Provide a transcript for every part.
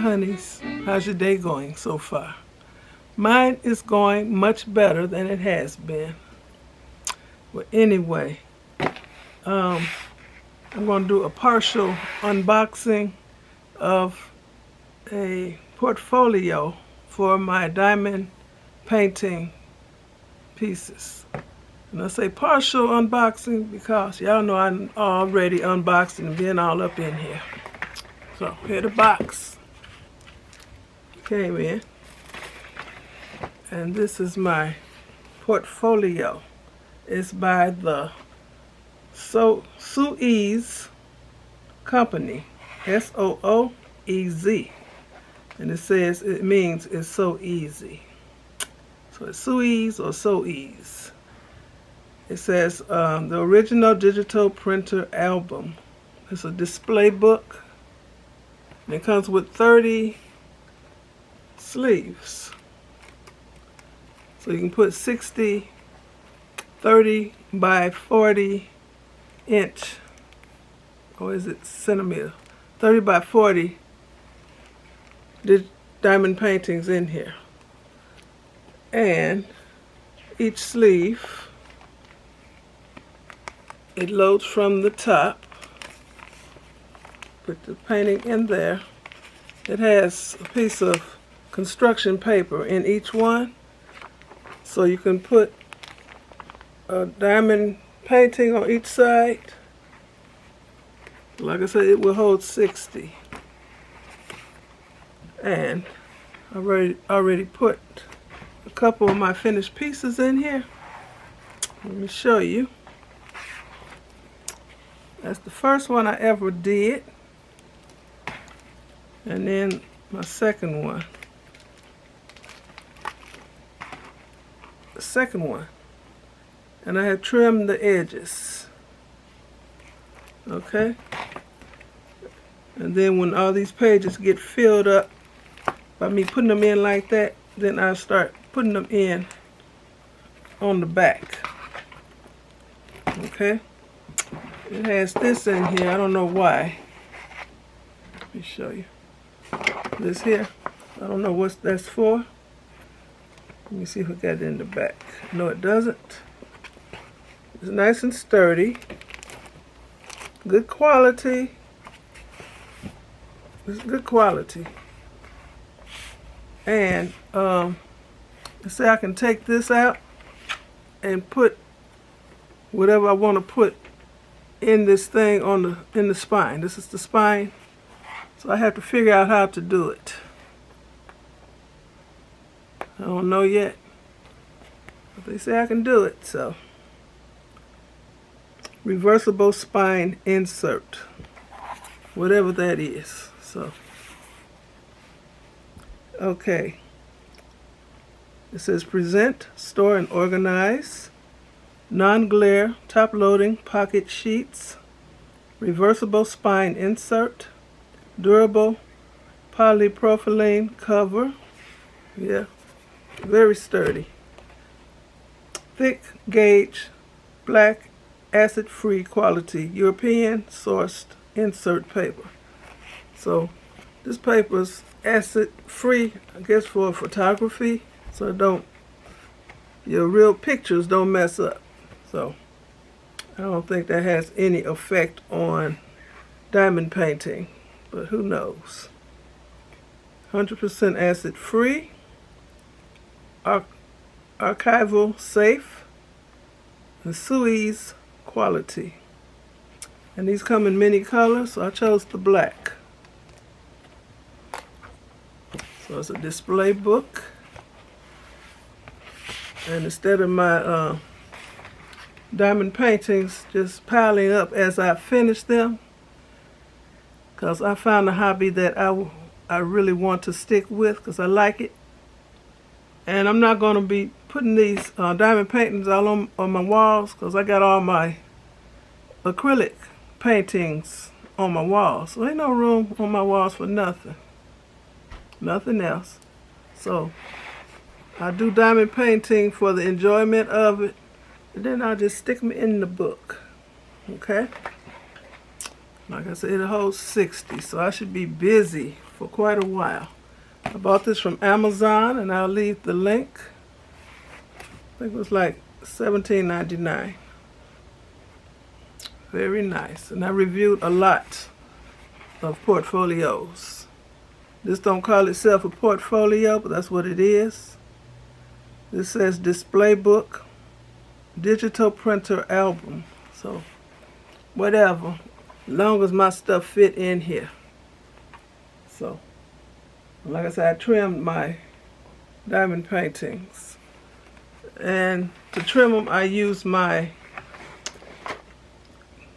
honeys. How's your day going so far? Mine is going much better than it has been. Well, anyway, I'm going to do a partial unboxing of a portfolio for my diamond painting pieces. And I say partial unboxing because y'all know I'm already unboxed and been all up in here. So here the box came in, and this is my portfolio. It's by the Sooez company, S-O-O-E-Z, and it says it means it's so easy. So it's Sooez or Sooez. It says the original digital printer album. It's a display book, and it comes with 30 sleeves. So you can put 60 30 by 40 inch, or is it centimeter? 30 by 40 diamond paintings in here. And each sleeve, it loads from the top. Put the painting in there. It has a piece of construction paper in each one, so you can put a diamond painting on each side. Like I said, it will hold 60. And I already put a couple of my finished pieces in here. Let me show you. That's the first one I ever did. And then my second one. The second one. And I have trimmed the edges. Okay? And then when all these pages get filled up by me putting them in like that, then I start putting them in on the back. Okay? It has this in here. I don't know why. Let me show you. This here. I don't know what that's for. Let me see if I got it in the back. No, it doesn't. It's nice and sturdy. Good quality. It's good quality. And let's say I can take this out and put whatever I want to put in this thing in the spine. This is the spine. So I have to figure out how to do it. I don't know yet. But they say I can do it, so. Reversible spine insert. Whatever that is. So. Okay. It says present, store, and organize. Non-glare, top-loading pocket sheets. Reversible spine insert. Durable polypropylene cover. Yeah. Very sturdy. Thick gauge, black, acid-free quality, European sourced insert paper. So this paper is acid-free, I guess, for photography, so your real pictures don't mess up. So I don't think that has any effect on diamond painting, but who knows. 100% acid-free. Archival safe, and Sooez quality. And these come in many colors, so I chose the black. So it's a display book. And instead of my diamond paintings just piling up as I finish them, because I found a hobby that I really want to stick with because I like it. And I'm not going to be putting these diamond paintings all on my walls because I got all my acrylic paintings on my walls. So ain't no room on my walls for nothing. Nothing else. So I do diamond painting for the enjoyment of it. And then I'll just stick them in the book. Okay? Like I said, it holds 60. So I should be busy for quite a while. I bought this from Amazon, and I'll leave the link. I think it was like $17.99. Very nice. And I reviewed a lot of portfolios. This don't call itself a portfolio, but that's what it is. This says display book, digital printer album. So whatever, as long as my stuff fit in here. So like I said, I trimmed my diamond paintings. And to trim them, I use my,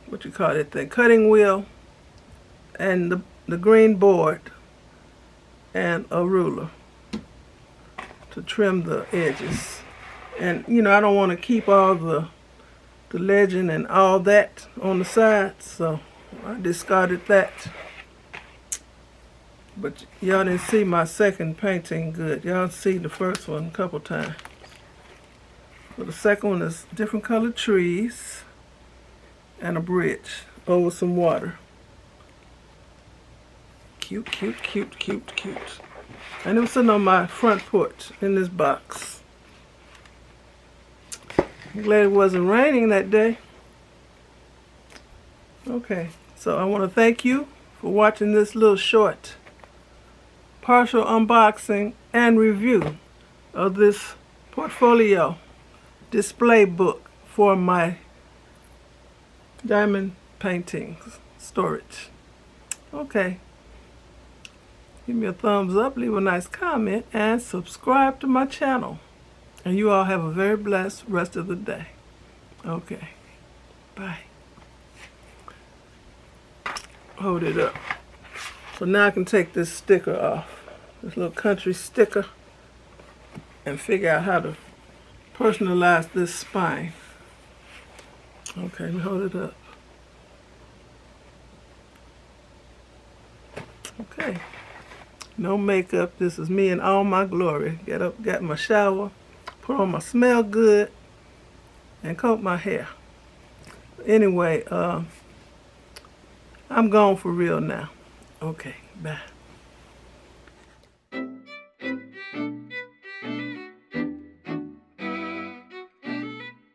what you call it thing, cutting wheel, and the green board, and a ruler to trim the edges. And you know, I don't want to keep all the legend and all that on the sides, so I discarded that. But y'all didn't see my second painting good. Y'all see the first one a couple times. So the second one is different colored trees and a bridge over some water. Cute, cute, cute, cute, cute. And it was sitting on my front porch in this box. I'm glad it wasn't raining that day. Okay, so I want to thank you for watching this little short partial unboxing and review of this portfolio display book for my diamond paintings storage. Okay. Give me a thumbs up, leave a nice comment, and subscribe to my channel. And you all have a very blessed rest of the day. Okay. Bye. Hold it up. So now I can take this sticker off. This little country sticker. And figure out how to personalize this spine. Okay, let me hold it up. Okay. No makeup. This is me in all my glory. Get up, got my shower, put on my smell good, and comb my hair. Anyway, I'm gone for real now. Okay, bye.